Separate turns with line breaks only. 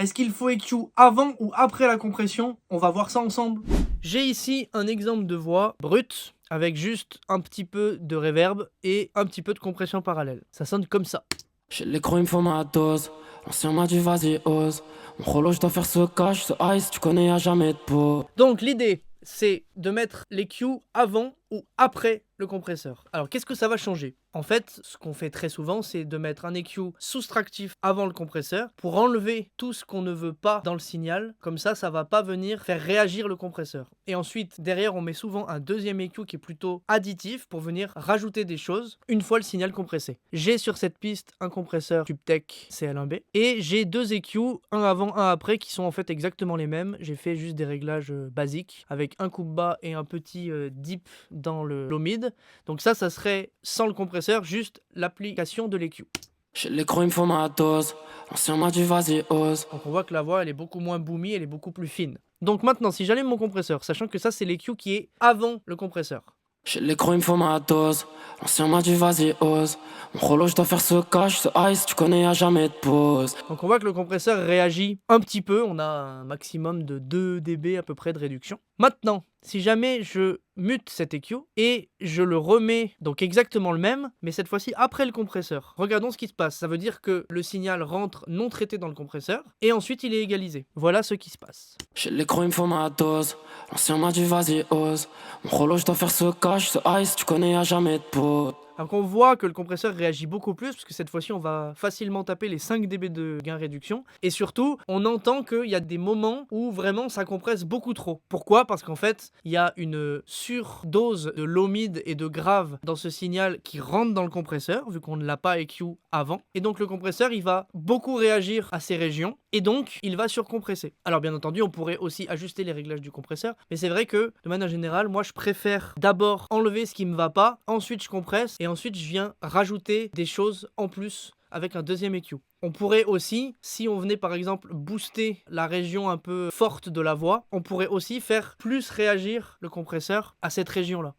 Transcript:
Est-ce qu'il faut EQ avant ou après la compression? On va voir ça ensemble. J'ai ici un exemple de voix brute avec juste un petit peu de reverb et un petit peu de compression parallèle. Ça sonne comme ça.
J'ai l'écran, il me faut ma dose. L'ancien m'a dit vas-y, ose. Mon rolo, je dois faire ce cash, ce ice, tu connais, y'a jamais de peau.
Donc l'idée, c'est de mettre l'EQ avant ou après le compresseur. Alors qu'est-ce que ça va changer? En fait, ce qu'on fait très souvent, c'est de mettre un EQ soustractif avant le compresseur pour enlever tout ce qu'on ne veut pas dans le signal. Comme ça va pas venir faire réagir le compresseur. Et ensuite, derrière, on met souvent un deuxième EQ qui est plutôt additif pour venir rajouter des choses une fois le signal compressé. J'ai sur cette piste un compresseur TubeTech CL1B et j'ai deux EQ, un avant, un après, qui sont en fait exactement les mêmes. J'ai fait juste des réglages basiques avec un coupe bas et un petit dip dans le low mid. Donc ça serait sans le compresseur, juste l'application de l'EQ.
J'ai l'écran, il me faut ma dose. L'ancien m'a dit vas-y, ose.
Donc on voit que la voix elle est beaucoup moins boomy, elle est beaucoup plus fine. Donc maintenant, si j'allume mon compresseur, sachant que ça c'est l'EQ qui est avant le compresseur.
J'ai l'écran, il me faut ma dose. L'ancien m'a dit vas-y, ose. Mon rolo, je dois faire ce cash, ce ice, tu connais, y'a jamais de pause.
Donc on voit que le compresseur réagit un petit peu, on a un maximum de 2 dB à peu près de réduction. Maintenant, si jamais je mute cet EQ et je le remets donc exactement le même, mais cette fois-ci après le compresseur. Regardons ce qui se passe. Ça veut dire que le signal rentre non traité dans le compresseur et ensuite il est égalisé. Voilà ce qui se passe.
J'ai l'écran, il me faut ma dose. L'ancien m'a dit vas-y, ose. Mon rolo, je dois faire ce cash, ce ice, tu connais, y'a jamais de pause.
Donc on voit que le compresseur réagit beaucoup plus parce que cette fois-ci on va facilement taper les 5 dB de gain réduction et surtout on entend qu'il y a des moments où vraiment ça compresse beaucoup trop. Pourquoi? Parce qu'en fait il y a une surdose de low mid et de grave dans ce signal qui rentre dans le compresseur vu qu'on ne l'a pas EQ avant et donc le compresseur il va beaucoup réagir à ces régions et donc il va surcompresser. Alors bien entendu on pourrait aussi ajuster les réglages du compresseur mais c'est vrai que de manière générale moi je préfère d'abord enlever ce qui me va pas, ensuite je compresse et ensuite je viens rajouter des choses en plus avec un deuxième EQ. On pourrait aussi, si on venait par exemple booster la région un peu forte de la voix, on pourrait aussi faire plus réagir le compresseur à cette région-là.